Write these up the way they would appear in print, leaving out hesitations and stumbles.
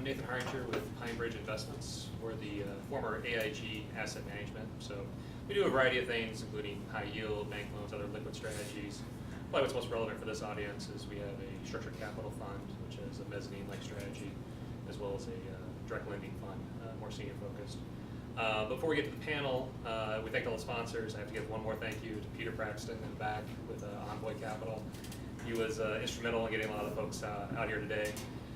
I'm Nathan Haringer with PineBridge Investments. We're the former AIG Asset Management. So we do a variety of things, including high yield, bank loans, other liquid strategies. Probably what's most relevant for this audience is we have a structured capital fund, which is a mezzanine-like strategy, as well as a direct lending fund, more senior focused. Before we get to the panel, we thank all the sponsors. I have to give one more thank you to Peter Braxton in the back with Envoy Capital. He was instrumental in getting a lot of the folks out here today.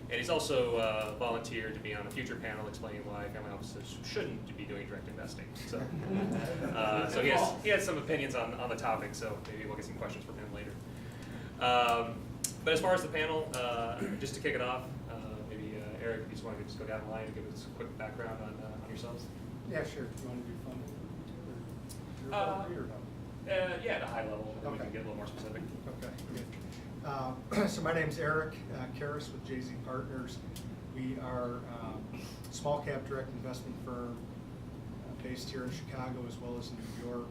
And he's also volunteered to be on a future panel explaining why family offices shouldn't be doing direct investing. So, so he has some opinions on the topic, so maybe we'll get some questions from him later. But as far as the panel, just to kick it off, maybe Eric, if you just want to just go down the line and give us a quick background on yourselves. Yeah, sure. Do you want to do fun? Or no? Yeah, at a high level, and then we Okay. can get a little more specific. Okay, good. So my name's Eric Karras with JZ Partners. We are a small cap direct investment firm based here in Chicago as well as in New York.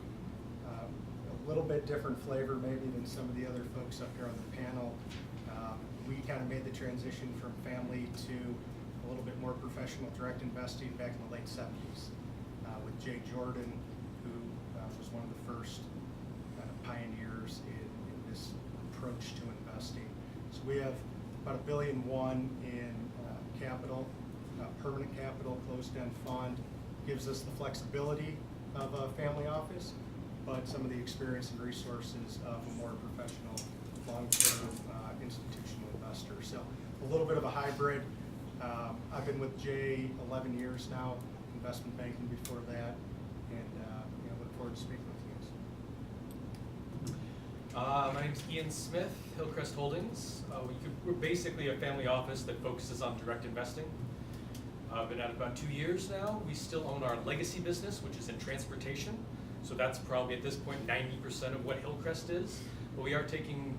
A little bit different flavor maybe than some of the other folks up here on the panel. We kind of made the transition from family to a little bit more professional direct investing back in the late 70s with Jay Jordan, who was one of the first pioneers in this approach to investing. So we have about $1.1 billion in capital, permanent capital, closed-end fund. Gives us the flexibility of a family office, but some of the experience and resources of a more professional, long-term institutional investor. So a little bit of a hybrid. I've been with Jay 11 years now, investment banking before that, and look forward to speaking with you guys. My name's Ian Smith, Hillcrest Holdings. We're basically a family office that focuses on direct investing. I've been at it about 2 years now. We still own our legacy business, which is in transportation. So that's probably at this point 90% of what Hillcrest is. But we are taking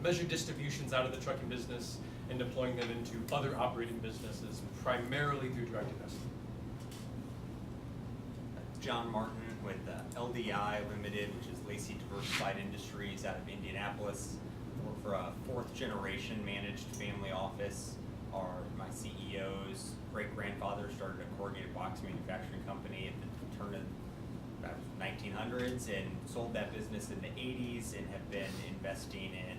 measured distributions out of the trucking business and deploying them into other operating businesses, primarily through direct investing. John Martin with LDI Limited, which is Lacey Diversified Industries out of Indianapolis. I work for a fourth generation managed family office. My CEO's great-grandfather started a corrugated box manufacturing company at the turn of the 1900s and sold that business in the 80s and have been investing in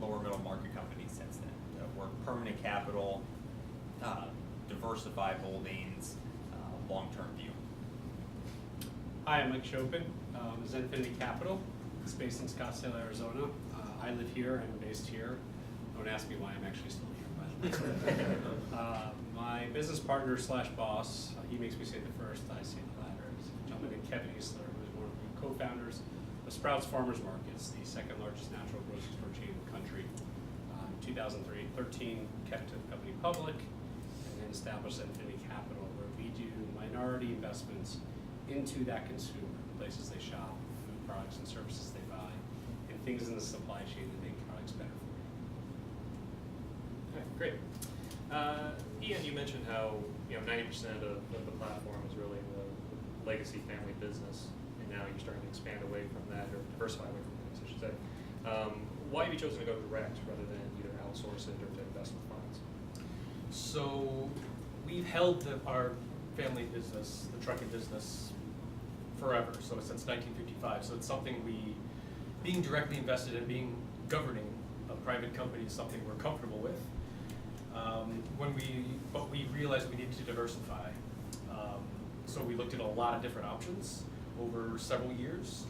lower middle market companies since then. We're permanent capital, diversified holdings, long-term view. Hi, I'm Mike Chopin. Zenfinity Capital. It's based in Scottsdale, Arizona. I live here. I'm based here. Don't ask me why I'm actually still here. But my business partner / boss, he makes me say the first, I say the latter, is a gentleman named Kevin Eastler, who is one of the co-founders of Sprouts Farmers Markets, the second largest natural grocery store chain in the country. In 2013, Kevin took the company public and then established Zenfinity Capital, where we do minority investments into that consumer, places they shop, food products and services they buy, and things in the supply chain that make products better for you. Okay, great. Ian, you mentioned how 90% of the platform is really the legacy family business, and now you're starting to expand away from that, or diversify away from that, I should say. Why have you chosen to go direct rather than either outsource it or to investment funds? So we've held our family business, the trucking business, forever, so since 1955. So it's something being directly invested in, governing a private company is something we're comfortable with. But we realized we needed to diversify. So we looked at a lot of different options over several years.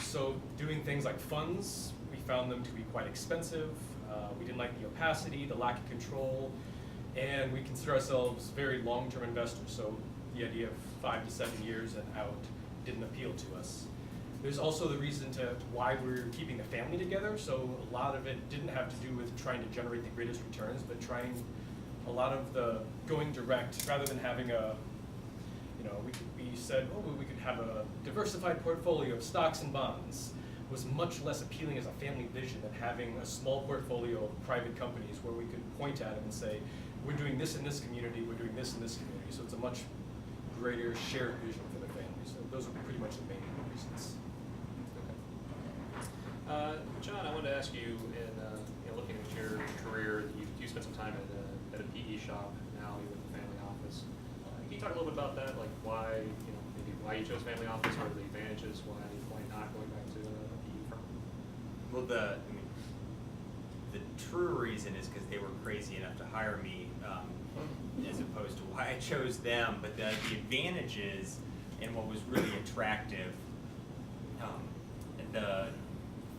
So doing things like funds, we found them to be quite expensive. We didn't like the opacity, the lack of control, and we consider ourselves very long-term investors. So the idea of 5 to 7 years and out didn't appeal to us. There's also the reason to why we're keeping the family together. So a lot of it didn't have to do with trying to generate the greatest returns, but trying a lot of the going direct rather than having we said, we could have a diversified portfolio of stocks and bonds, was much less appealing as a family vision than having a small portfolio of private companies where we could point at them and say, we're doing this in this community, we're doing this in this community. So it's a much greater shared vision for the family. So those are pretty much the main reasons. John, I wanted to ask you, in looking at your career, you spent some time at at a PE shop, now you're with the family office. Can you talk a little bit about that, like why, maybe why you chose family office, what are the advantages, why not going back to a PE firm? Well, the true reason is because they were crazy enough to hire me, as opposed to why I chose them. But the advantages and what was really attractive, the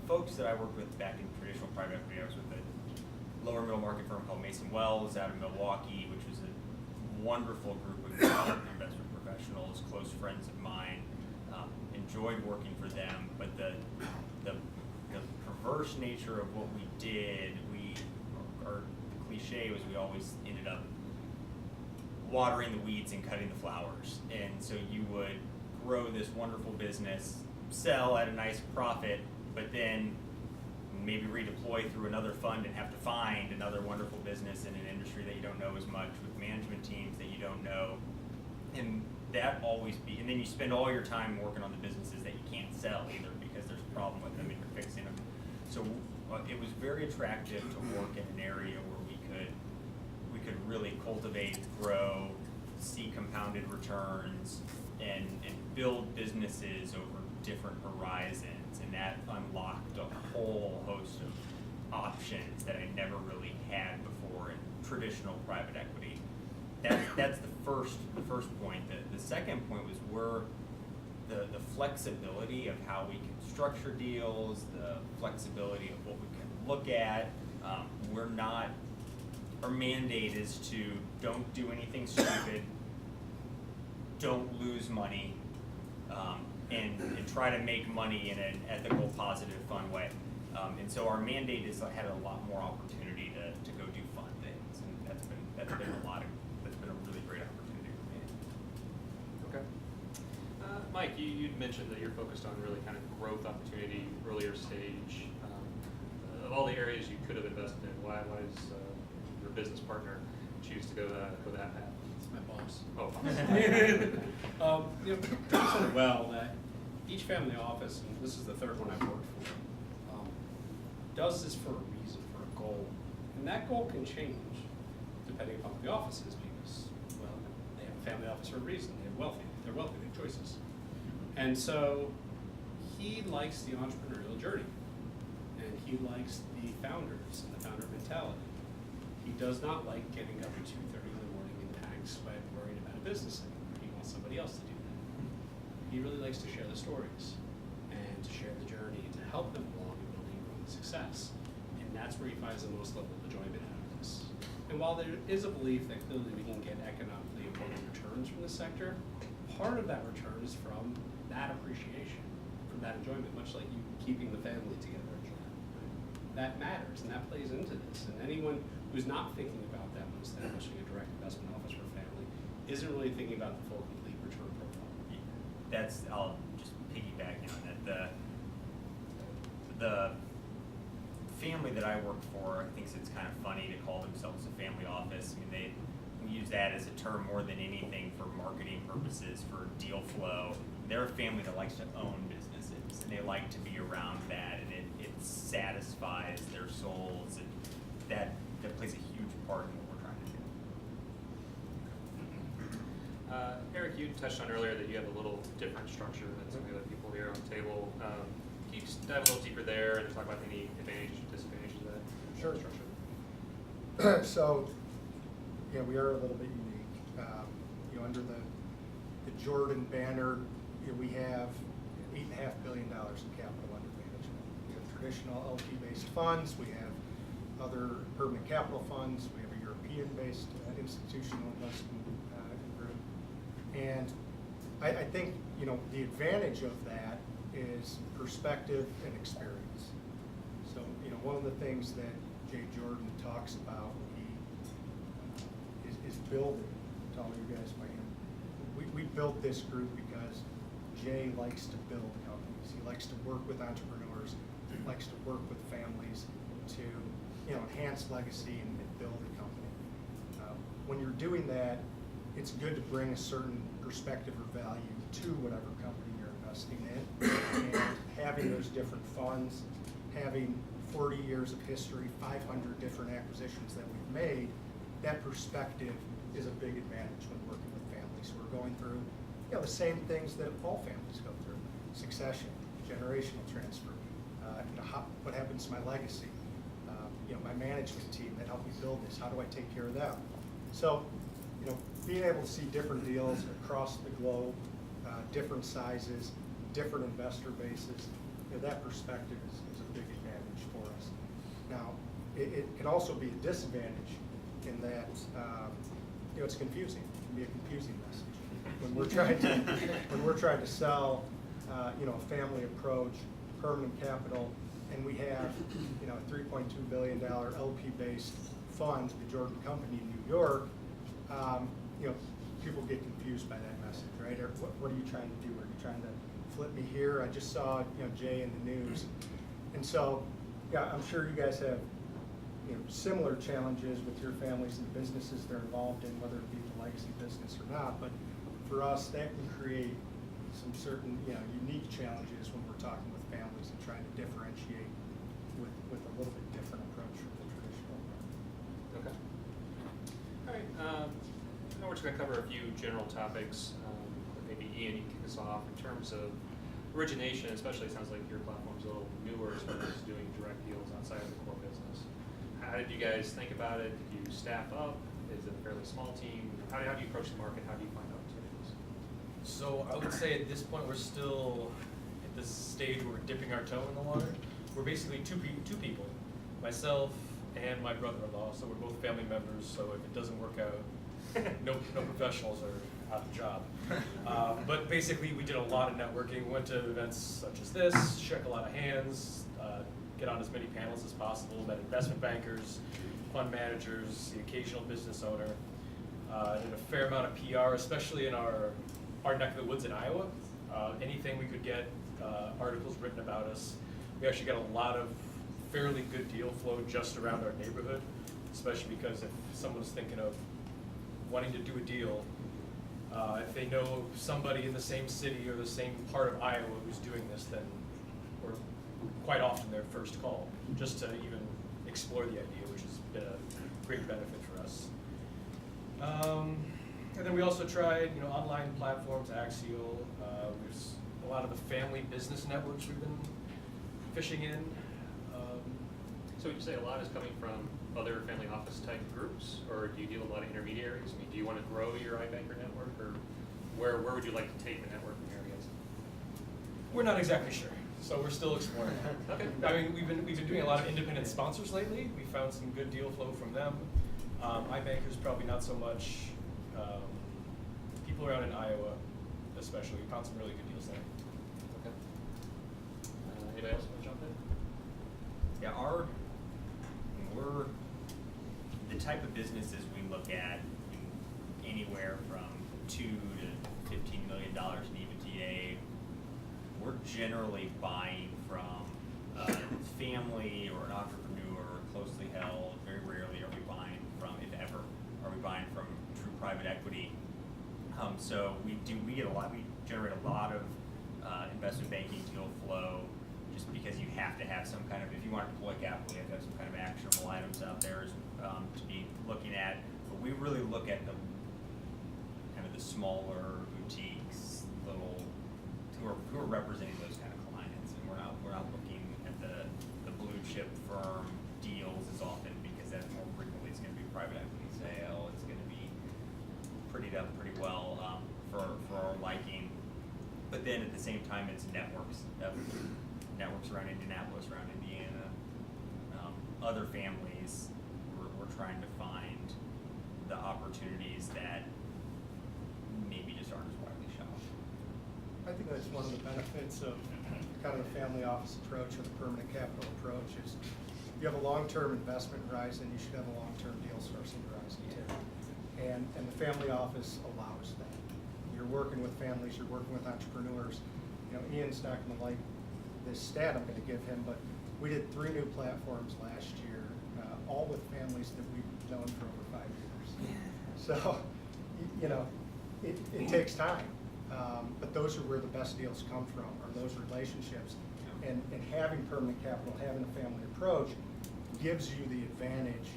folks that I worked with back in traditional private equity, I was with a lower middle market firm called Mason Wells out of Milwaukee, which was a wonderful group of investment professionals, close friends of mine. Enjoyed working for them, but the perverse nature of what we did, our cliche was we always ended up watering the weeds and cutting the flowers. And so you would grow this wonderful business, sell at a nice profit, but then maybe redeploy through another fund and have to find another wonderful business in an industry that you don't know as much, with management teams that you don't know. And that always and then you spend all your time working on the businesses that you can't sell either because there's a problem with them and you're fixing them. So it was very attractive to work in an area where we could really cultivate, grow, see compounded returns, and build businesses over different horizons, and that unlocked a whole host of options that I never really had before in traditional private equity. That's the first point. The second point was the flexibility of how we can structure deals, the flexibility of what we can look at. Our mandate is to don't do anything stupid, don't lose money, and try to make money in an ethical, positive, fun way. And so our mandate had a lot more opportunity to go do fun things, and that's been a really great opportunity for me. Okay. Mike, you'd mentioned that you're focused on really kind of growth opportunity, earlier stage. Of all the areas you could have invested in, why does your business partner choose to go that path? It's my boss. Oh, Tom said it well, that each family office, and this is the third one I've worked for, does this for a reason, for a goal. And that goal can change depending upon what the office is, because, well, they have a family office for a reason. They're wealthy, they have choices. And so he likes the entrepreneurial journey, and he likes the founders and the founder mentality. He does not like getting up at 2:30 in the morning in panic sweat worried about a business anymore. He wants somebody else to do that. He really likes to share the stories and to share the journey and to help them along in building and growing success. And that's where he finds the most level of enjoyment out of this. And while there is a belief that clearly we can get economically important returns from the sector, part of that return is from that appreciation, from that enjoyment, much like you keeping the family together. That matters, and that plays into this. And anyone who's not thinking about that when establishing a direct investment office for a family isn't really thinking about the full, complete return profile. I'll just piggyback on that. The family that I work for thinks it's kind of funny to call themselves a family office. I mean, we use that as a term more than anything for marketing purposes, for deal flow. They're a family that likes to own businesses, and they like to be around that, and it satisfies their souls, and that plays a huge part in what we're trying to do. Eric, you touched on earlier that you have a little different structure than some of the other people here on the table. Can you just dive a little deeper there and talk about any advantages or disadvantages of that structure? So, yeah, we are a little bit unique. Under the Jordan banner, we have $8.5 billion in capital under management. We have traditional LP-based funds. We have other permanent capital funds. We have a European-based institutional investment group. And I think, the advantage of that is perspective and experience. So, one of the things that Jay Jordan talks about when he is building, to all you guys might know, we built this group because Jay likes to build companies. He likes to work with entrepreneurs, likes to work with families to enhance legacy and build a company. When you're doing that, it's good to bring a certain perspective or value to whatever company you're investing in. And having those different funds, having 40 years of history, 500 different acquisitions that we've made, that perspective is a big advantage when working with families who are going through, the same things that all families go through: succession, generational transfer, what happens to my legacy, my management team that helped me build this, how do I take care of them? So, being able to see different deals across the globe, different sizes, different investor bases, that perspective is a big advantage for us. Now, it can also be a disadvantage in that, it's confusing. It can be a confusing message. When we're trying to sell, a family approach, permanent capital, and we have, a $3.2 billion LP-based fund, the Jordan Company in New York, people get confused by that message, right? Or what are you trying to do? Are you trying to flip me here? I just saw, Jay in the news. And so, I'm sure you guys have, similar challenges with your families and the businesses they're involved in, whether it be the legacy business or not. But for us, that can create some certain, unique challenges when we're talking with families and trying to differentiate with a little bit different approach from the traditional approach. Okay. All right. Now we're just going to cover a few general topics. Maybe Ian, you can kick us off in terms of origination, especially. It sounds like your platform's a little newer as far as doing direct deals outside of the core business. How did you guys think about it? Did you staff up? Is it a fairly small team? How do you approach the market? How do you find opportunities? So I would say at this point we're still at this stage where we're dipping our toe in the water. We're basically two people, myself and my brother-in-law. So we're both family members. So if it doesn't work out, no professionals are out of the job. But basically we did a lot of networking. Went to events such as this, shook a lot of hands, get on as many panels as possible. Met investment bankers, fund managers, the occasional business owner. Did a fair amount of PR, especially in our neck of the woods in Iowa. Anything we could get articles written about us. We actually got a lot of fairly good deal flow just around our neighborhood, especially because if someone's thinking of wanting to do a deal, if they know somebody in the same city or the same part of Iowa who's doing this, then we're quite often their first call, just to even explore the idea, which has been a great benefit for us. And then we also tried, online platforms, Axial. There's a lot of the family business networks we've been fishing in. So would you say a lot is coming from other family office type groups, or do you deal with a lot of intermediaries? I mean, do you want to grow your iBanker network, or where would you like to take the networking areas? We're not exactly sure, so we're still exploring. Okay. I mean, we've been doing a lot of independent sponsors lately. We found some good deal flow from them. iBankers probably not so much. People around in Iowa, especially, we found some really good deals there. Okay. Anybody else want to jump in? Yeah, we're the type of businesses we look at anywhere from $2 to $15 million in EBITDA. We're generally buying from a family or an entrepreneur, closely held. Very rarely are we buying from, if ever, are we buying from true private equity. So we generate a lot of investment banking deal flow, just because you have to have some kind of, if you want to deploy capital, you have to have some kind of actionable items out there to be looking at. But we really look at the kind of the smaller boutiques, who are representing those kind of clients, and we're not looking at the blue chip firm deals as often, because that more frequently is going to be private equity sale. It's going to be prettied up pretty well for our liking. But then at the same time, it's networks around Indianapolis, around Indiana, other families. We're trying to find the opportunities that maybe just aren't as widely shopped. I think that's one of the benefits of kind of the family office approach or the permanent capital approach is you have a long-term investment horizon, you should have a long-term deal sourcing horizon too. And the family office allows that. You're working with families, you're working with entrepreneurs. Ian's not going to like this stat I'm going to give him, but we did 3 new platforms last year, all with families that we've known for over 5 years. So, it takes time, but those are where the best deals come from, are those relationships. And having permanent capital, having a family approach, gives you the advantage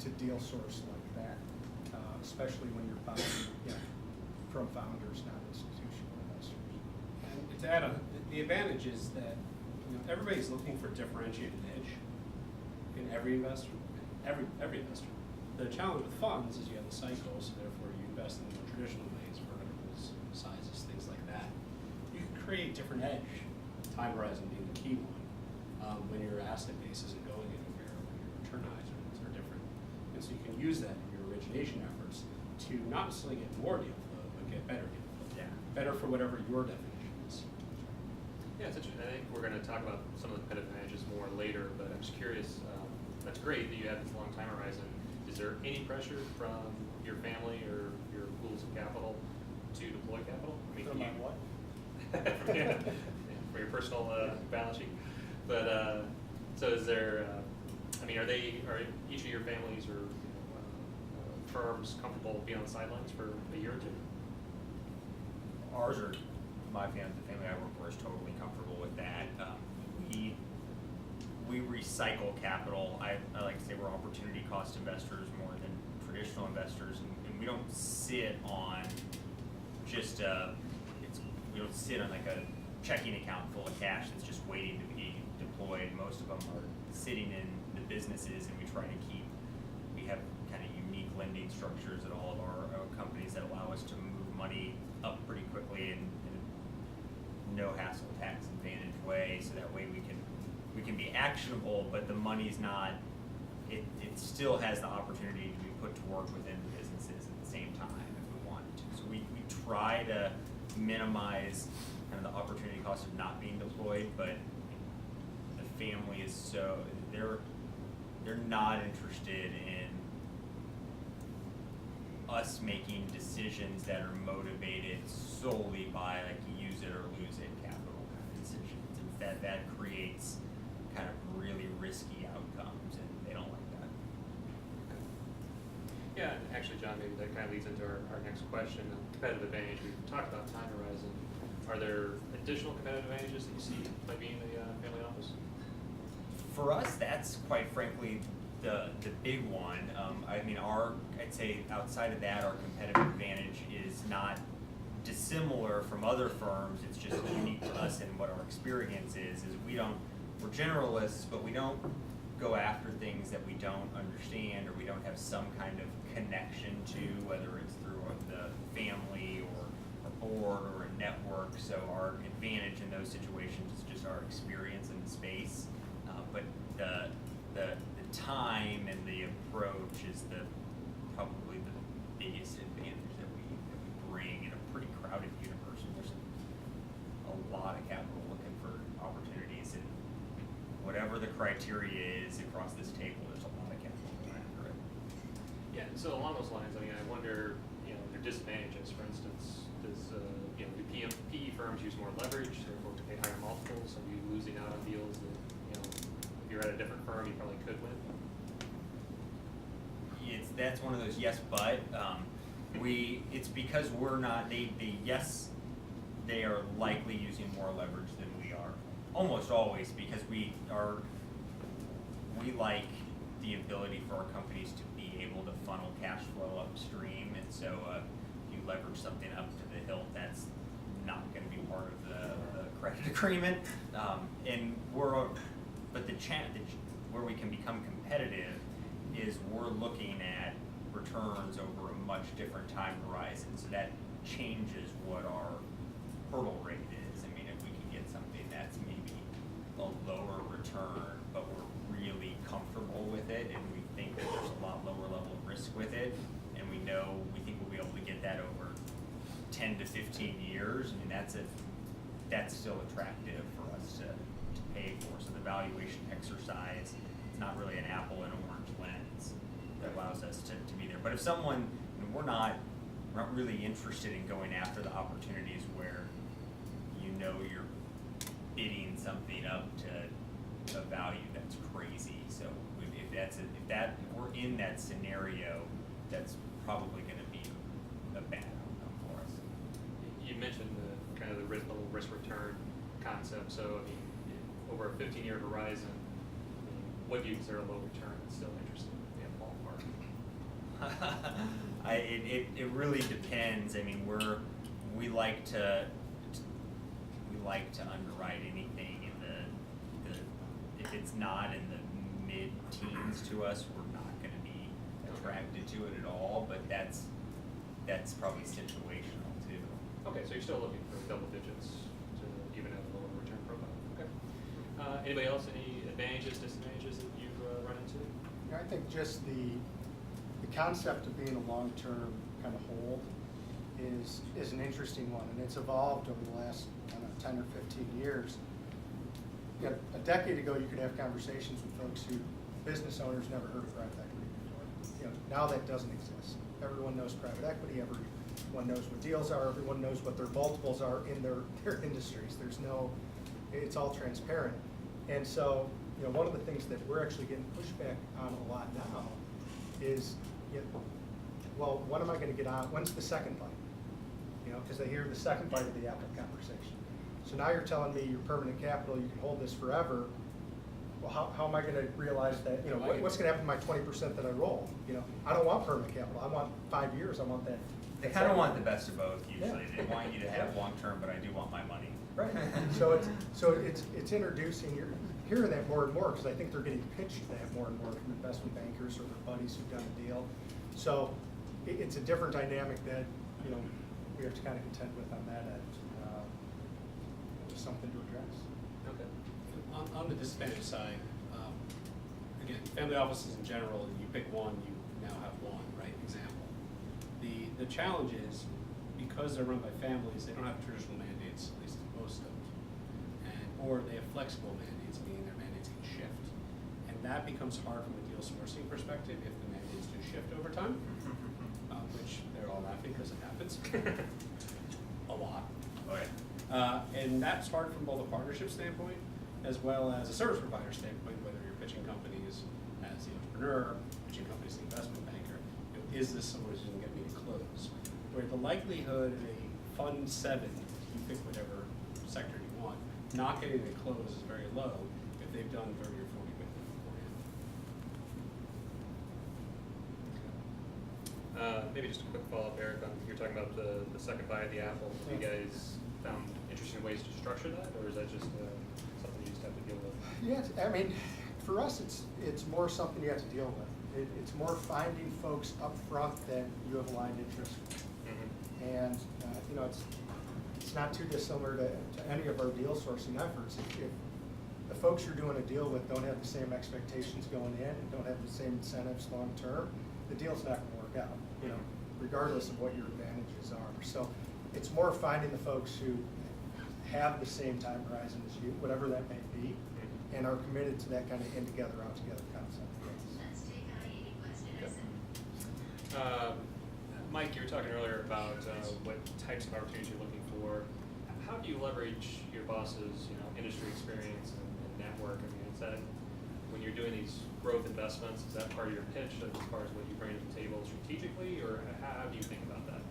to deal source like that, especially when you're buying, from founders, not institutional investors. And to add on, the advantage is that everybody's looking for differentiated edge in every investor, every investor. The challenge with funds is you have the cycle, so therefore you invest in the more traditional ways, verticals, sizes, things like that. You can create different edge, time horizon being the key one, when your asset base isn't going anywhere, when your return horizons are different. And so you can use that in your origination efforts to not necessarily get more deal flow, but get better deal flow. Yeah. Better for whatever your definition is. Yeah, it's interesting. I think we're going to talk about some of the competitive advantages more later, but I'm just curious. That's great that you have this long time horizon. Is there any pressure from your family or your pools of capital to deploy capital? I mean, From my what? yeah, for your personal balance sheet. But so is there? I mean, are each of your families or firms comfortable being on the sidelines for a year or two? Ours are, my family, the family I work for is totally comfortable with that. We recycle capital. I like to say we're opportunity cost investors more than traditional investors, and we don't sit on just we don't sit on like a checking account full of cash that's just waiting to be deployed. Most of them are sitting in the businesses, and we have kind of unique lending structures at all of our companies that allow us to move money up pretty quickly in a no hassle tax advantage way, so that way we can be actionable, but the money's not, it still has the opportunity to be put to work within the businesses at the same time if we want to. So we try to minimize kind of the opportunity cost of not being deployed, but the family is so, they're not interested in us making decisions that are motivated solely by like use it or lose it capital kind of decisions. That creates kind of really risky outcomes, and they don't like that. Yeah, and actually, John, maybe that kind of leads into our next question, competitive advantage. We've talked about time horizon. Are there additional competitive advantages that you see by being a family office? For us, that's quite frankly the big one. I mean, I'd say outside of that, our competitive advantage is not dissimilar from other firms. It's just unique to us, and what our experience is we're generalists, but we don't go after things that we don't understand or we don't have some kind of connection to, whether it's through the family or a board or a network. So our advantage in those situations is just our experience in the space. But the time and the approach is probably the biggest advantage that we bring in a pretty crowded universe. And there's a lot of capital looking for opportunities, and whatever the criteria is across this table, there's a lot of capital going after it. Yeah, so along those lines, I mean, I wonder, their disadvantages. For instance, do PE firms use more leverage, therefore to pay higher multiples? Are you losing out on deals that, if you're at a different firm, you probably could win? That's one of those yes, but it's because we're not. Yes, they are likely using more leverage than we are, almost always, because we like the ability for our companies to be able to funnel cash flow upstream, and so if you leverage something up to the hilt, that's not going to be part of the credit agreement. But the where we can become competitive is we're looking at returns over a much different time horizon, so that changes what our hurdle rate is. I mean, if we can get something that's maybe a lower return, but we're really comfortable with it, and we think that there's a lot lower level of risk with it, and we think we'll be able to get that over 10 to 15 years, I mean, that's still attractive for us to pay for. So the valuation exercise is not really an apple and orange lens that allows us to be there. But if someone, we're not really interested in going after the opportunities where you're bidding something up to a value that's crazy. So if we're in that scenario, that's probably going to be a bad outcome for us. You mentioned the kind of the risk return concept. So I mean, over a 15-year horizon, what do you consider a low return that's still interesting in the ballpark? It really depends. I mean, we like to underwrite anything in the if it's not in the mid-teens to us, we're not going to be attracted to it at all. But that's probably situational too. Okay, so you're still looking for double digits to even have a lower return profile. Okay. Anybody else? Any advantages, disadvantages that you've run into? I think just the concept of being a long-term kind of hold is an interesting one, and it's evolved over the last, I don't know, 10 or 15 years. You know, a decade ago, you could have conversations with folks who, business owners, never heard of private equity before. You know, now that doesn't exist. Everyone knows private equity, everyone knows what deals are, everyone knows what their multiples are in their industries. There's no, it's all transparent. And so, you know, one of the things that we're actually getting pushback on a lot now is, you know, well, when am I going to get on? When's the second bite? You know, because they hear the second bite of the apple conversation. So now you're telling me you're permanent capital, you can hold this forever. Well, how am I going to realize that? You know, what's going to happen to my 20% that I roll? You know, I don't want permanent capital. I want 5 years. I want that. They kind of want the best of both usually. Yeah. They want you to have long term, but I do want my money. Right. So it's introducing, you're hearing that more and more because I think they're getting pitched that more and more from investment bankers or their buddies who've done a deal. So it's a different dynamic that, you know, we have to kind of contend with on that end. Just something to address. Okay. On the disadvantage side, again, family offices in general, you pick one, you now have one, right? Example. The challenge is, because they're run by families, they don't have traditional mandates, at least most of them. Or they have flexible mandates, meaning their mandates can shift. And that becomes hard from a deal sourcing perspective if the mandates do shift over time, which they're all laughing because it happens a lot. Oh yeah. And that's hard from both a partnership standpoint as well as a service provider standpoint, whether you're pitching companies as the entrepreneur, pitching companies as the investment banker. You know, is this someone who's going to get me to close? Where the likelihood in a Fund 7, you pick whatever sector you want, not getting to close is very low if they've done 30 or 40 with them beforehand. Maybe just a quick follow-up, Eric, on you're talking about the second bite of the apple. Have you guys found interesting ways to structure that, or is that just something you just have to deal with? Yes, I mean, for us, it's more something you have to deal with. It's more finding folks up front that you have aligned interest with. And, you know, it's not too dissimilar to any of our deal sourcing efforts. If the folks you're doing a deal with don't have the same expectations going in and don't have the same incentives long term, the deal's not going to work out, you know, regardless of what your advantages are. So it's more finding the folks who have the same time horizon as you, whatever that may be, and are committed to that kind of in together, out together concept. Mike, you were talking earlier about what types of opportunities you're looking for. How do you leverage your boss's, you know, industry experience and network? I mean, is that when you're doing these growth investments, is that part of your pitch as far as what you bring to the table strategically, or how do you think about that?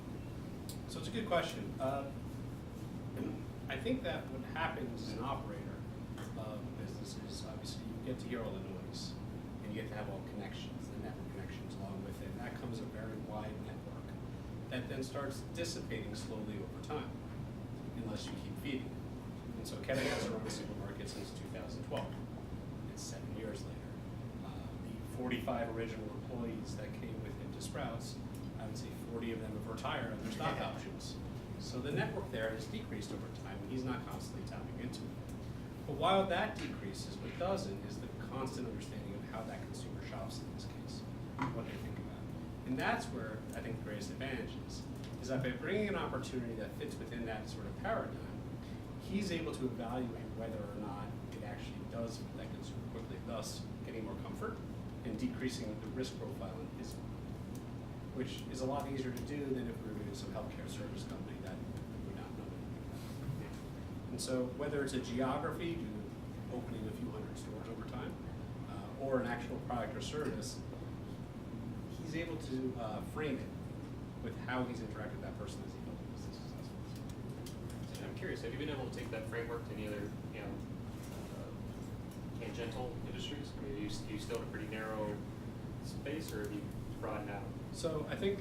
So it's a good question. I think that what happens as an operator of a business is obviously you get to hear all the noise and you get to have all connections, the network connections along with it. And that comes a very wide network that then starts dissipating slowly over time unless you keep feeding it. And so Kevin has run a supermarket since 2012. It's 7 years later. The 45 original employees that came with him to Sprouts, I would say 40 of them have retired on their stock options. So the network there has decreased over time, and he's not constantly tapping into it. But while that decreases, what doesn't is the constant understanding of how that consumer shops in this case, what they think about. And that's where I think the greatest advantage is that by bringing an opportunity that fits within that sort of paradigm, he's able to evaluate whether or not it actually does fit that consumer quickly, thus getting more comfort and decreasing the risk profile in his mind, which is a lot easier to do than if we were doing some healthcare service company that we would not know anything about. And so whether it's a geography, due to opening a few hundred stores over time, or an actual product or service, he's able to frame it with how he's interacted with that person as he built the business successful. And I'm curious, have you been able to take that framework to any other, you know, tangential industries? I mean, are you still in a pretty narrow space, or have you broadened out So I think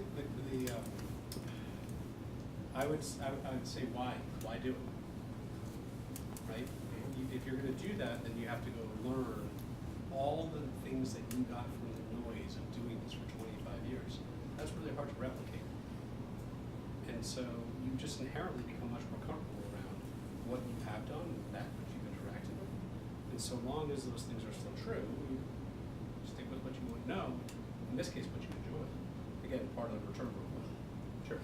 I would say why do it, right? If you're going to do that, then you have to go learn all the things that you got from the noise of doing this for 25 years. That's really hard to replicate. And so you just inherently become much more comfortable around what you have done, that which you've interacted with. And so long as those things are still true, you stick with what you would know, in this case, what you enjoy. Again, part of the return profile. Sure.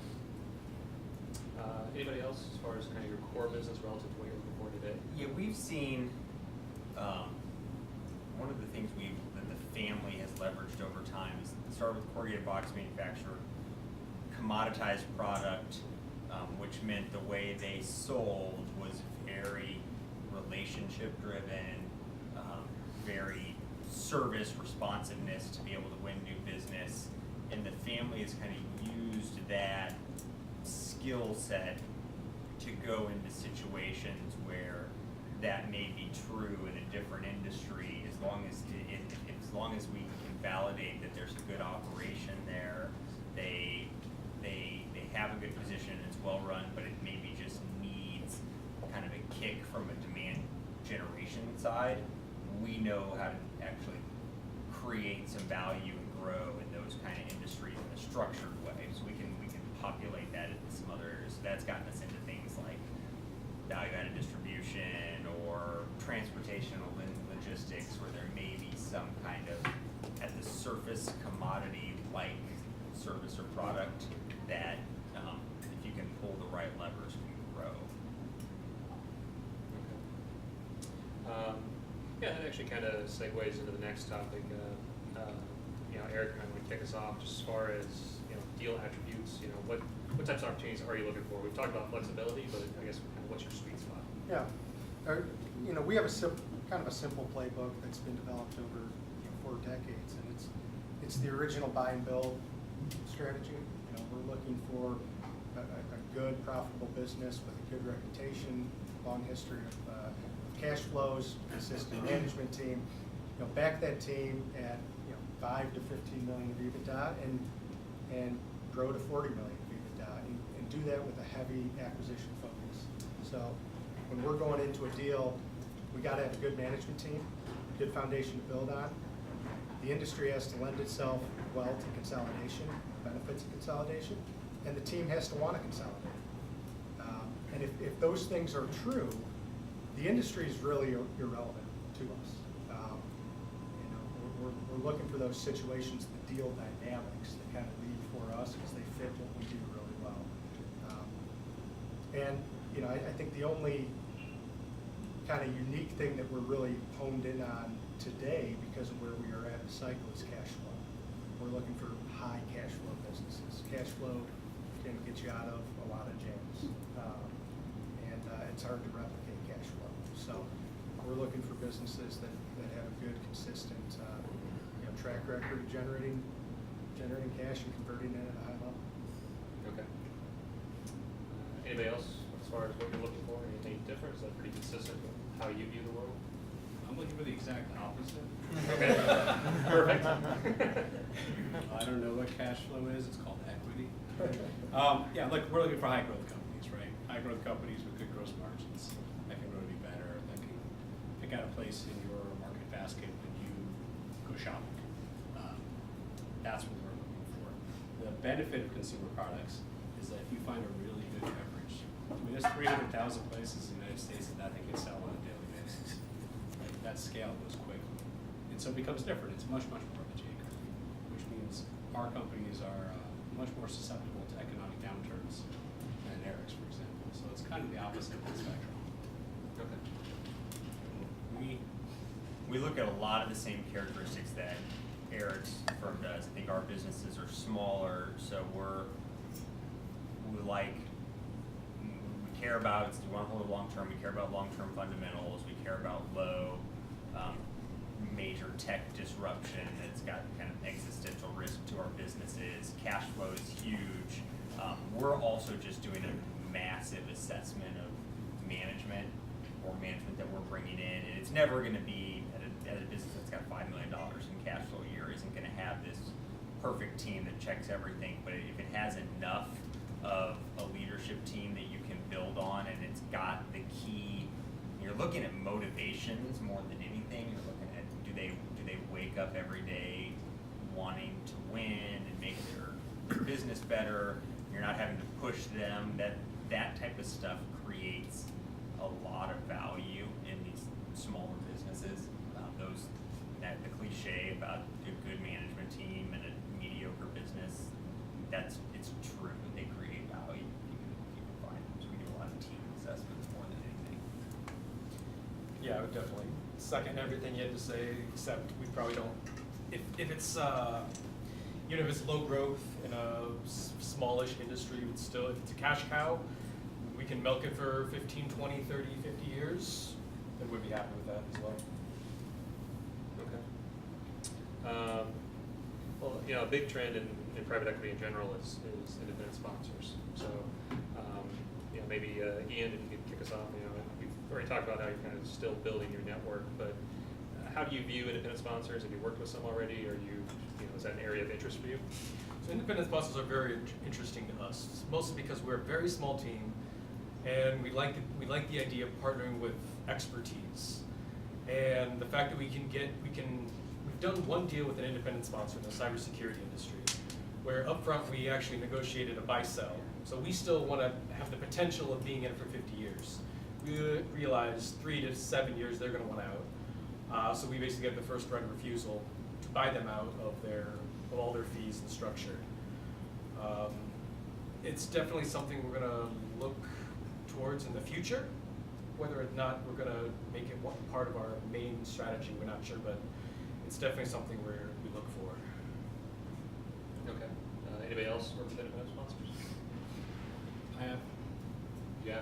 Anybody else as far as kind of your core business relative to what you're looking for today? Yeah, we've seen, one of the things that the family has leveraged over time is start with corrugated box manufacturer, commoditized product, which meant the way they sold was very relationship driven, very service responsiveness to be able to win new business. And the family has kind of used that skill set to go into situations where that may be true in a different industry, as long as we can validate that there's a good operation there, they have a good position, it's well run, but it maybe just needs kind of a kick from a demand generation side. We know how to actually create some value and grow in those kind of industries in a structured way, so we can populate that into some other areas. So that's gotten us into things like value-added distribution or transportation and logistics, where there may be some kind of, at the surface, commodity-like service or product that, if you can pull the right levers, can grow. Yeah, that actually kind of segues into the next topic. Eric, I want to kick us off just as far as deal attributes. What types of opportunities are you looking for? We've talked about flexibility, but I guess kind of what's your sweet spot? Yeah, we have kind of a simple playbook that's been developed over 4 decades, and it's the original buy and build strategy. We're looking for a good, profitable business with a good reputation, long history of cash flows, consistent management team. Back that team at 5 to 15 million of EBITDA and grow to 40 million of EBITDA, and do that with a heavy acquisition focus. So when we're going into a deal, we got to have a good management team, a good foundation to build on. The industry has to lend itself well to consolidation, benefits of consolidation, and the team has to want to consolidate. And if those things are true, the industry is really irrelevant to us. We're looking for those situations, the deal dynamics that kind of lead for us because they fit what we do really well. I think the only kind of unique thing that we're really honed in on today, because of where we are at in the cycle, is cash flow. We're looking for high cash flow businesses. Cash flow can get you out of a lot of jams, and it's hard to replicate cash flow. So we're looking for businesses that have a good, consistent track record of generating cash and converting it at a high level. Okay. Anybody else as far as what you're looking for? Anything different? Is that pretty consistent with how you view the world? I'm looking for the exact opposite. Okay. Perfect. I don't know what cash flow is. It's called equity. Look, we're looking for high growth companies, right? High growth companies with good gross margins that can grow to be better, that can pick out a place in your market basket when you go shopping. That's what we're looking for. The benefit of consumer products is that if you find a really good beverage, there's 300,000 places in the United States that they can sell on a daily basis. Right? That scale goes quickly. And so it becomes different. It's much, much more of a J curve, which means our companies are much more susceptible to economic downturns than Eric's, for example. So it's kind of the opposite of the spectrum. Okay. We look at a lot of the same characteristics that Eric's firm does. I think our businesses are smaller, so we care about, we want to hold it long term, we care about long-term fundamentals, we care about low major tech disruption that's got kind of existential risk to our businesses. Cash flow is huge. We're also just doing a massive assessment of management that we're bringing in, and it's never going to be at a business that's got $5 million in cash flow a year isn't going to have this perfect team that checks everything, but if it has enough of a leadership team that you can build on, and it's got the key, you're looking at motivations more than anything. You're looking at do they wake up every day wanting to win and make their business better. You're not having to push them. That type of stuff creates a lot of value in these smaller businesses. The cliche about a good management team and a mediocre business, it's true. They create value. You can find them. So we do a lot of team assessments more than anything. Yeah, I would definitely second everything you had to say, except we probably don't, if it's, even if it's low growth in a smallish industry, it's still, if it's a cash cow, we can milk it for 15, 20, 30, 50 years, then we'd be happy with that as well. Okay. Well, you know, a big trend in private equity in general is independent sponsors. So, you know, maybe Ian, if you could kick us off. You know, we've already talked about how you're kind of still building your network, but how do you view independent sponsors? Have you worked with some already, or is that an area of interest for you? So independent sponsors are very interesting to us, mostly because we're a very small team, and we like the idea of partnering with expertise, and the fact that we've done one deal with an independent sponsor in the cybersecurity industry, where upfront we actually negotiated a buy-sell. So we still want to have the potential of being in it for 50 years. We realize 3 to 7 years they're going to want out. So we basically get the first right of refusal to buy them out of all their fees and structure. It's definitely something we're going to look towards in the future. Whether or not we're going to make it one part of our main strategy, we're not sure, but it's definitely something we look for. Okay. Anybody else work with independent sponsors? I have. Yeah.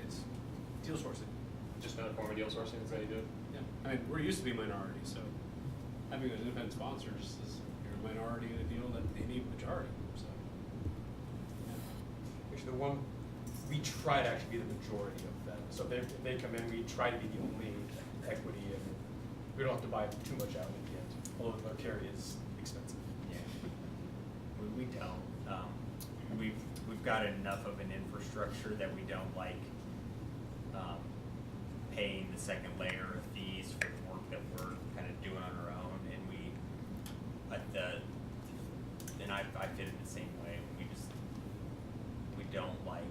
It's deal sourcing. Just another form of deal sourcing. Is that how you do it? Yeah. I mean, we're used to be minority, so having an independent sponsors is you're a minority in a deal that they need majority. So. Yeah. Actually, the one we try to actually be the majority of them. So if they come in, we try to be the only equity, and we don't have to buy too much out at the end. Although the carry is expensive. Yeah, we don't. We've got enough of an infrastructure that we don't like paying the second layer of fees for the work that we're kind of doing on our own, and I fit in the same way. We don't like.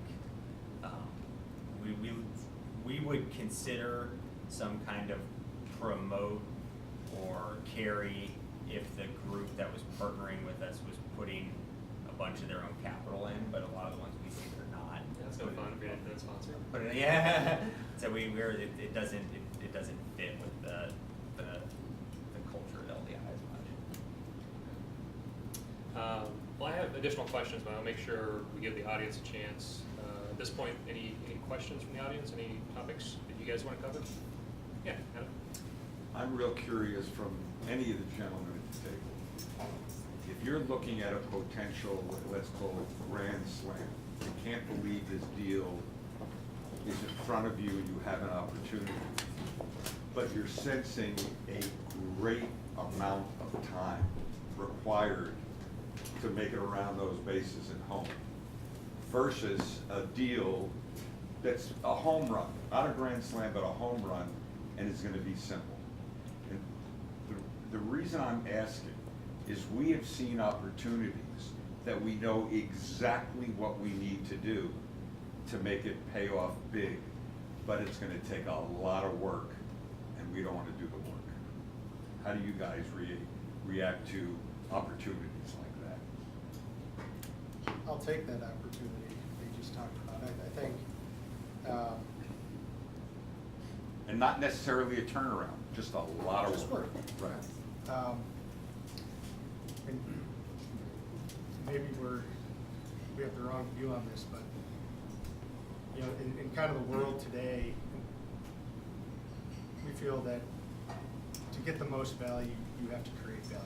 We would consider some kind of promote or carry if the group that was partnering with us was putting a bunch of their own capital in, but a lot of the ones we see they're not. That's no fun if you're an independent sponsor. Yeah. So it doesn't fit with the culture at LDI as much. Well, I have additional questions, but I'll make sure we give the audience a chance. At this point, any questions from the audience? Any topics that you guys want to cover? Yeah, Adam? I'm real curious from any of the gentlemen at the table. If you're looking at a potential, let's call it grand slam, you can't believe this deal is in front of you and you have an opportunity, but you're sensing a great amount of time required to make it around those bases at home, versus a deal that's a home run, not a grand slam, but a home run, and it's gonna be simple. And the reason I'm asking is we have seen opportunities that we know exactly what we need to do to make it pay off big, but it's gonna take a lot of work, and we don't wanna do the work. How do you guys react to opportunities like that? I'll take that opportunity we just talked about. I think, And not necessarily a turnaround, just a lot of just work. work. Right. And maybe we have the wrong view on this, but in kind of the world today, we feel that to get the most value, you have to create value.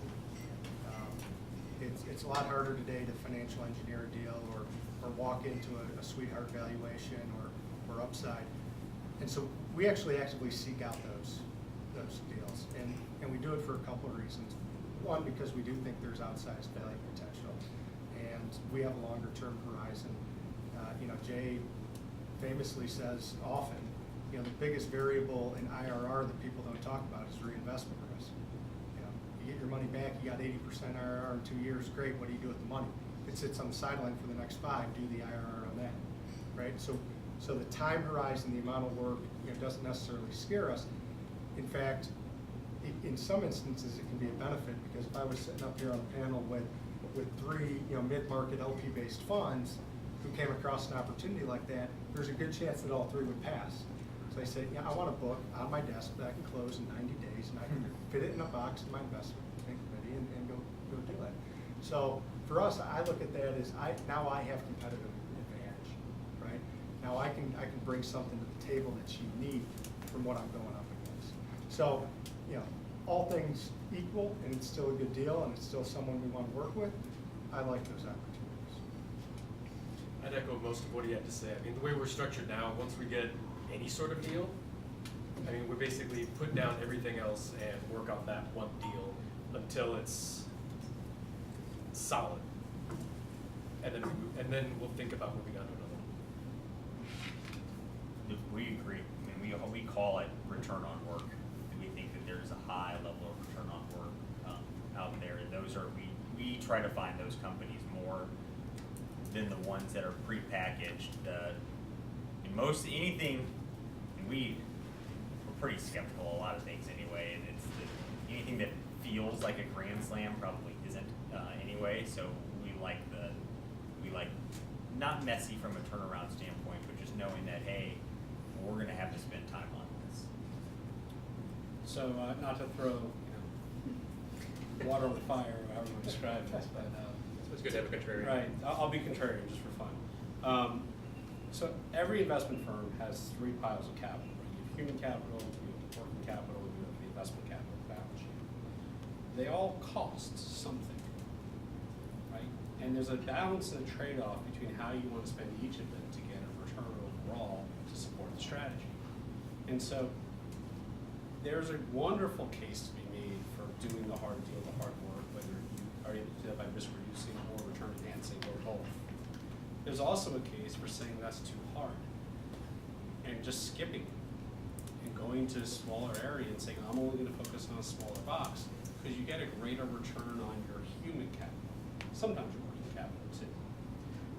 It's a lot harder today to financial engineer a deal or walk into a sweetheart valuation or upside. And so we actually actively seek out those deals, and we do it for a couple of reasons. One, because we do think there's outsized value potential, and we have a longer-term horizon. Jay famously says often, the biggest variable in IRR that people don't talk about is reinvestment risk. You get your money back, you got 80% IRR in 2 years, great, what do you do with the money? If it sits on the sideline for the next 5, do the IRR on that, right? So the time horizon, the amount of work, doesn't necessarily scare us. In fact, in some instances, it can be a benefit, because if I was sitting up here on a panel with 3 mid-market LP-based funds who came across an opportunity like that, there's a good chance that all 3 would pass. So I say, I want a book on my desk that I can close in 90 days, and I can fit it in a box in my investment committee and go do that. So for us, I look at that as now I have competitive advantage, right? Now I can bring something to the table that's unique from what I'm going up against. So, all things equal, and it's still a good deal, and it's still someone we want to work with, I like those opportunities. I'd echo most of what he had to say. I mean, the way we're structured now, once we get any sort of deal, I mean, we basically put down everything else and work on that one deal until it's solid. And then we'll think about moving on to another one. We agree. I mean, we call it return on work. We think that there's a high level of return on work out there, and those are we try to find those companies more than the ones that are prepackaged. In most anything, and we're pretty skeptical of a lot of things anyway, and it's anything that feels like a grand slam probably isn't anyway. So we like not messy from a turnaround standpoint, but just knowing that, hey, we're going to have to spend time on this. So not to throw water on the fire, or however you describe this, but It's good to have a contrarian. right, I'll be contrarian just for fun. So every investment firm has 3 piles of capital. Right? You have human capital, you have working capital, and you have the investment capital balance sheet. They all cost something, right? And there's a balance and a trade-off between how you want to spend each of them to get a return overall to support the strategy. And so there's a wonderful case to be made for doing the hard deal, the hard work, whether you are able to do that by risk reducing or return enhancing or both. There's also a case for saying that's too hard and just skipping it and going to a smaller area and saying, I'm only going to focus on a smaller box, because you get a greater return on your human capital, sometimes your working capital too.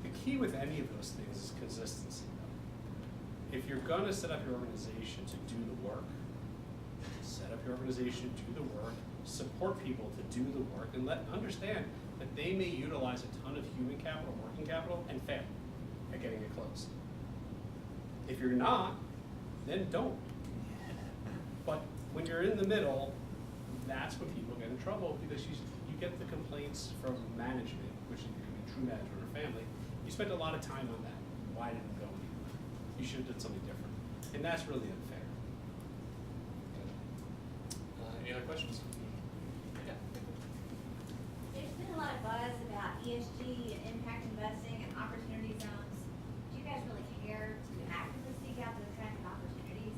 The key with any of those things is consistency, though. If you're going to set up your organization to do the work, set up your organization, do the work, support people to do the work, and understand that they may utilize a ton of human capital, working capital, and fail at getting it closed. If you're not, then don't. But when you're in the middle, that's when people get in trouble, because you get the complaints from management, which can be true management or family. You spent a lot of time on that. Why didn't it go anywhere? You should have done something different. And that's really unfair. Any other questions? Yeah. There's been a lot of buzz about ESG and impact investing and opportunity zones. Do you guys really care to actively seek out those kinds of opportunities?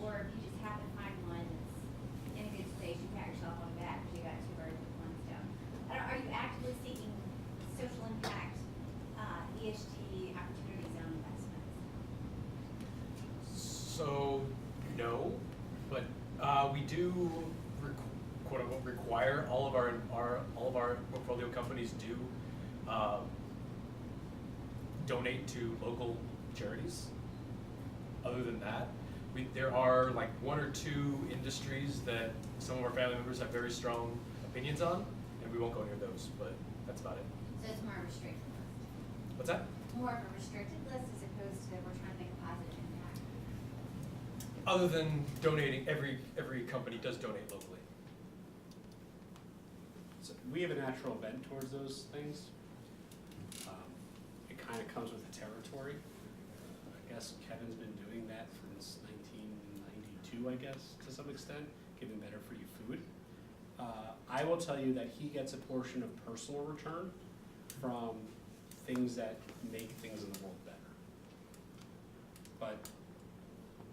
Or if you just happen to find one that's in a good space, you pat yourself on the back because you got 2 birds with 1 stone? Are you actively seeking social impact, ESG opportunity zone investments? So, no, but we do quote unquote require all of our portfolio companies do donate to local charities. Other than that, there are like 1 or 2 industries that some of our family members have very strong opinions on, and we won't go near those, but that's about it. So it's more a restricted list. What's that? More of a restricted list as opposed to we're trying to make a positive impact. Other than donating, every company does donate locally. So we have a natural bent towards those things. It kind of comes with the territory. I guess Kevin's been doing that since 1992, I guess, to some extent, giving better for you food. I will tell you that he gets a portion of personal return from things that make things in the world better. But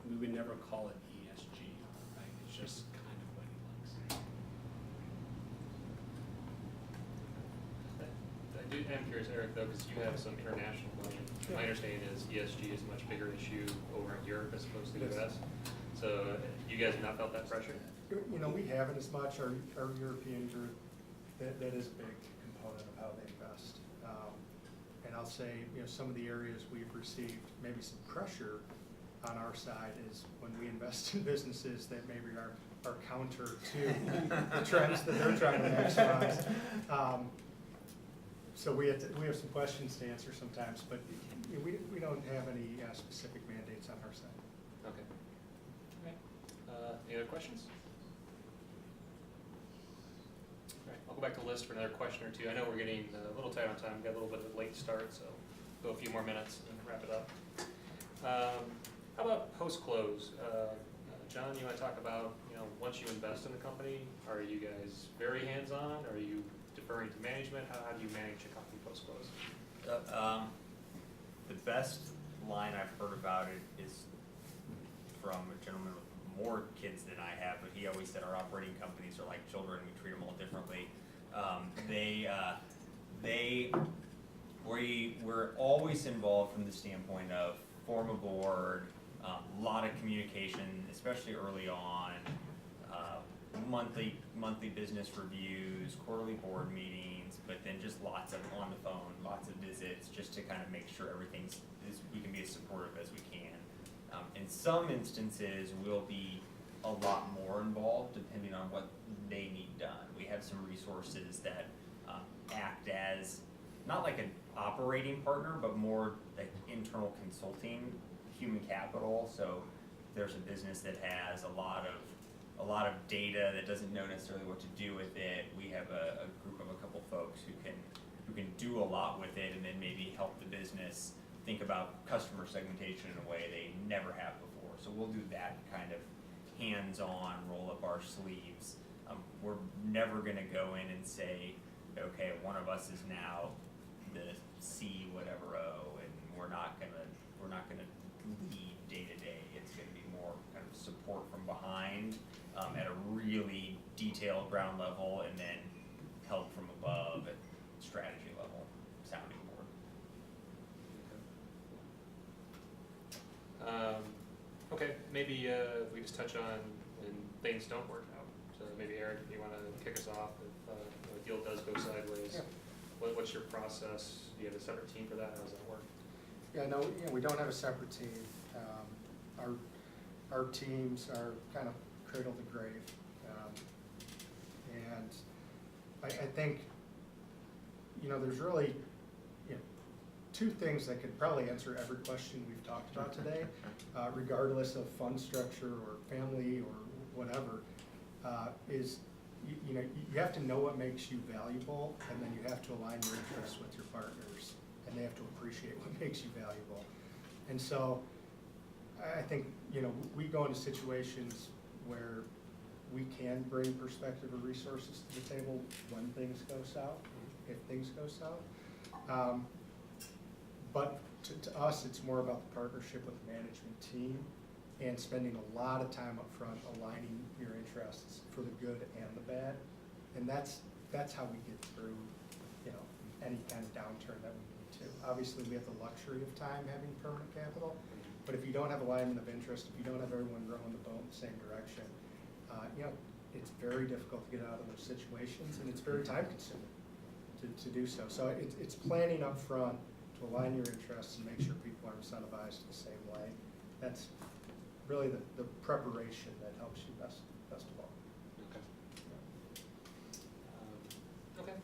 we would never call it ESG, right? It's just kind of what he likes. I'm curious, Eric, though, because you have some international money. My understanding is ESG is a much bigger issue over in Europe as opposed to the Yes. US. So you guys have not felt that pressure? You know, we haven't as much. Our European group, that is a big component of how they invest. And I'll say, you know, some of the areas we've received maybe some pressure on our side is when we invest in businesses that maybe are counter to the trends that they're trying to maximize. So we have some questions to answer sometimes, but you know, we don't have any specific mandates on our side. Okay. Any other questions? All right, I'll go back to the list for another question or two. I know we're getting a little tight on time. We got a little bit of a late start, so go a few more minutes and wrap it up. How about post-close? John, you want to talk about, you know, once you invest in a company, are you guys very hands-on? Are you deferring to management? How do you manage a company post-close? The best line I've heard about it is from a gentleman with more kids than I have, but he always said our operating companies are like children, we treat them all differently. We're always involved from the standpoint of form a board, a lot of communication, especially early on, monthly business reviews, quarterly board meetings, but then just lots of on the phone, lots of visits, just to kind of make sure we can be as supportive as we can. In some instances, we'll be a lot more involved depending on what they need done. We have some resources that act as, not like an operating partner, but more like internal consulting, human capital. So there's a business that has a lot of data that doesn't know necessarily what to do with it. We have a group of a couple folks who can do a lot with it, and then maybe help the business think about customer segmentation in a way they never have before. So we'll do that kind of hands-on, roll up our sleeves. We're never gonna go in and say, okay, one of us is now the C whatever O, and we're not gonna lead day to day. It's gonna be more kind of support from behind, at a really detailed ground level, and then help from above at strategy level, sounding board. Okay, maybe if we just touch on when things don't work out. So maybe Eric, if you want to kick us off, if a deal does go sideways, what's your process? Do you have a separate team for that? How does that work? Yeah, no, we don't have a separate team. Our teams are kind of cradle to grave. And I think, you know, there's really, you know, two things that could probably answer every question we've talked about today, regardless of fund structure or family or whatever, is, you know, you have to know what makes you valuable, and then you have to align your interests with your partners, and they have to appreciate what makes you valuable. And so I think, you know, we go into situations where we can bring perspective or resources to the table when things go south, if things go south. But to us, it's more about the partnership with the management team and spending a lot of time up front aligning your interests for the good and the bad. And that's how we get through, you know, any kind of downturn that we need to. Obviously, we have the luxury of time having permanent capital, but if you don't have alignment of interest, if you don't have everyone rowing the boat in the same direction, you know, it's very difficult to get out of those situations, and it's very time consuming to do so. So it's planning up front to align your interests and make sure people are incentivized the same way. That's really the preparation that helps you best of all. Okay.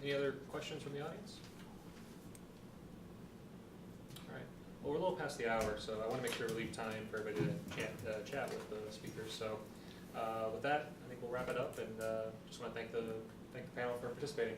Any other questions from the audience? All right. Well, we're a little past the hour, so I want to make sure we leave time for everybody to chat with the speakers. So with that, I think we'll wrap it up, and just want to thank the panel for participating.